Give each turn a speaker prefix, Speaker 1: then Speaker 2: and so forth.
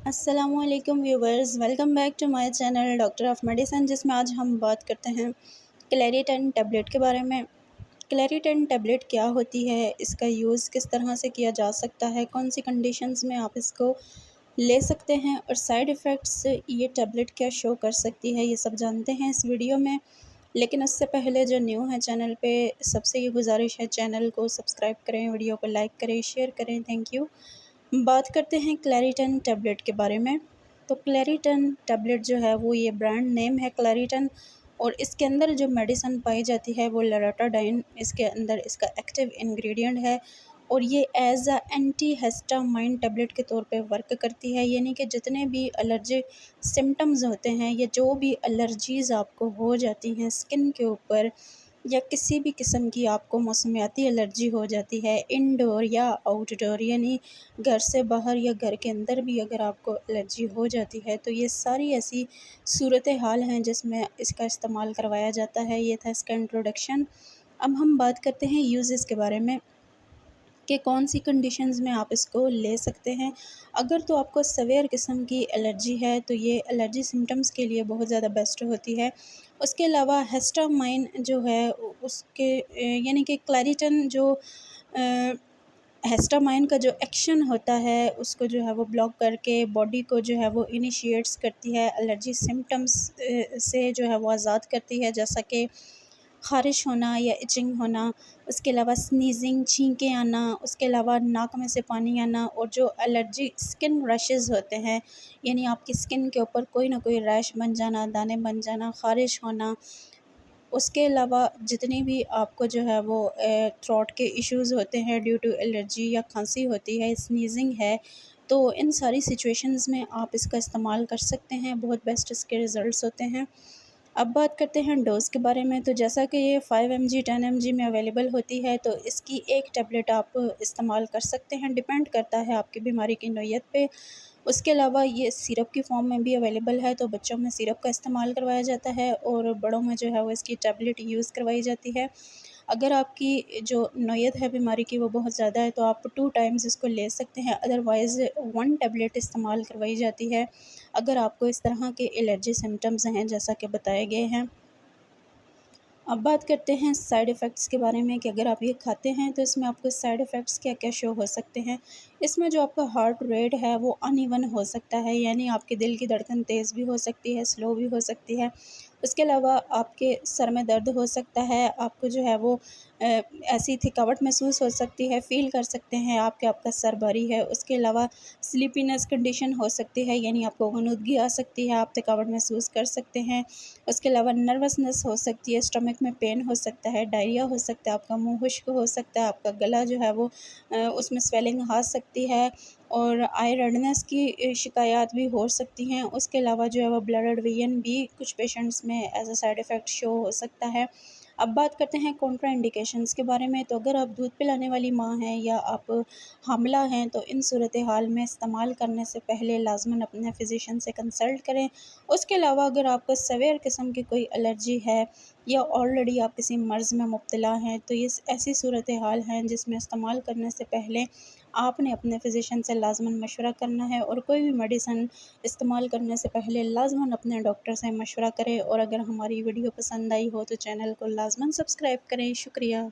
Speaker 1: अस्सलामुअलैकुम viewers, welcome back to my channel doctor of medicine, जिसमें आज हम बात करते हैं क्लैरिटन टैबलेट के बारे में। क्लैरिटन टैबलेट क्या होती है, इसका यूज़ किस तरह से किया जा सकता है, कौन सी कंडीशंस में आप इसको ले सकते हैं और साइड इफ़ेक्ट्स ये टैबलेट क्या शो कर सकती है, ये सब जानते हैं इस वीडियो में। लेकिन उससे पहले जो न्यू है चैनल पे, सबसे ये गुजारिश है चैनल को सब्सक्राइब करें, वीडियो को लाइक करें, शेयर करें। Thank you. बात करते हैं क्लैरिटन टैबलेट के बारे में। तो क्लैरिटन टैबलेट जो है वो ये ब्रांड नेम है क्लैरिटन, और इसके अंदर जो मेडिसिन पाई जाती है वो लोराटाडाइन इसके अंदर इसका एक्टिव इंग्रेडिएंट है, और ये as a antihistamine tablet के तौर पे वर्क करती है। यानी कि जितने भी एलर्जी सिम्टम्स होते हैं या जो भी एलर्जीज़ आपको हो जाती हैं स्किन के ऊपर, या किसी भी किस्म की आपको मौसमियाती एलर्जी हो जाती है, इनडोर या आउटडोर, यानी घर से बाहर या घर के अंदर भी अगर आपको एलर्जी हो जाती है, तो ये सारी ऐसी सूरत हाल हैं जिसमें इसका इस्तेमाल करवाया जाता है। ये था इसका इंट्रोडक्शन। अब हम बात करते हैं यूज़ेस के बारे में कि कौन सी कंडीशंस में आप इसको ले सकते हैं। अगर तो आपको सवेयर किस्म की एलर्जी है तो ये एलर्जी सिम्टम्स के लिए बहुत ज़्यादा बेस्ट होती है। उसके अलावा हिस्टामाइन जो है उसके यानी कि क्लैरिटन जो हिस्टामाइन का जो एक्शन होता है उसको जो है वो ब्लॉक करके बॉडी को जो है वो इनिशिएट्स करती है, एलर्जी सिम्टम्स से जो है वो आज़ाद करती है, जैसा कि ख़ारिश होना या इचिंग होना। उसके अलावा स्नीज़िंग, छींकें आना, उसके अलावा नाक में से पानी आना, और जो एलर्जी स्किन रैशेज़ होते हैं, यानी आपकी स्किन के ऊपर कोई ना कोई रैश बन जाना, दाने बन जाना, ख़ारिश होना। उसके अलावा जितनी भी आपको जो है वो थ्रोट के इश्यूज़ होते हैं ड्यू टू एलर्जी या खांसी होती है, स्नीज़िंग है, तो इन सारी सिचुएशंस में आप इसका इस्तेमाल कर सकते हैं। बहुत बेस्ट इसके रिज़ल्ट्स होते हैं। अब बात करते हैं डोज़ के बारे में। तो जैसा कि ये 5 mg 10 mg में अवेलेबल होती है, तो इसकी एक टैबलेट आप इस्तेमाल कर सकते हैं, डिपेंड करता है आपकी बीमारी की नौइयत पे। उसके अलावा ये सिरप की फ़ॉर्म में भी अवेलेबल है, तो बच्चों में सिरप का इस्तेमाल करवाया जाता है और बड़ों में जो है वो इसकी टैबलेट यूज़ करवाई जाती है। अगर आपकी जो नौइयत है बीमारी की वो बहुत ज़्यादा है तो आप 2 टाइम्स इसको ले सकते हैं, अदरवाइज़ 1 टैबलेट इस्तेमाल करवाई जाती है अगर आपको इस तरह के एलर्जी सिम्टम्स हैं जैसा कि बताए गए हैं। अब बात करते हैं साइड इफ़ेक्ट्स के बारे में कि अगर आप ये खाते हैं तो इसमें आपको साइड इफ़ेक्ट्स क्या-क्या शो हो सकते हैं। इसमें जो आपका हार्ट रेट है वो अनइवन हो सकता है, यानी आपके दिल की धड़कन तेज़ भी हो सकती है, स्लो भी हो सकती है। उसके अलावा आपके सर में दर्द हो सकता है, आपको जो है वो ऐसी थकावट महसूस हो सकती है, फ़ील कर सकते हैं आप कि आपका सर भारी है। उसके अलावा स्लीपीनेस कंडीशन हो सकती है, यानी आपको गनुदगी आ सकती है, आप थकावट महसूस कर सकते हैं। उसके अलावा नर्वसनेस हो सकती है, स्टमक में पेन हो सकता है, डायरिया हो सकता है, आपका मुँह खुश्क हो सकता है, आपका गला जो है वो उसमें स्वेलिंग आ सकती है, और आई रेडनेस की शिकायत भी हो सकती हैं। उसके अलावा जो है वो ब्लड विजन भी कुछ पेशेंट्स में as a side effect show हो सकता है। अब बात करते हैं कॉन्ट्रा इंडिकेशंस के बारे में। तो अगर आप दूध पिलाने वाली माँ हैं या आप हामिला हैं तो इन सूरत हाल में इस्तेमाल करने से पहले लाज़मन अपने फ़िज़िशियन से कंसल्ट करें। उसके अलावा अगर आपको सेवियर किस्म की कोई एलर्जी है या ऑलरेडी आप किसी मर्ज़ में मुब्तला हैं, तो ये ऐसी सूरत हाल हैं जिसमें इस्तेमाल करने से पहले आपने अपने फ़िज़िशियन से लाज़मन मशवरा करना है, और कोई भी मेडिसिन इस्तेमाल करने से पहले लाज़मन अपने डॉक्टर से मशवरा करें। और अगर हमारी वीडियो पसंद आई हो तो चैनल को लाज़मन सब्सक्राइब करें। शुक्रिया।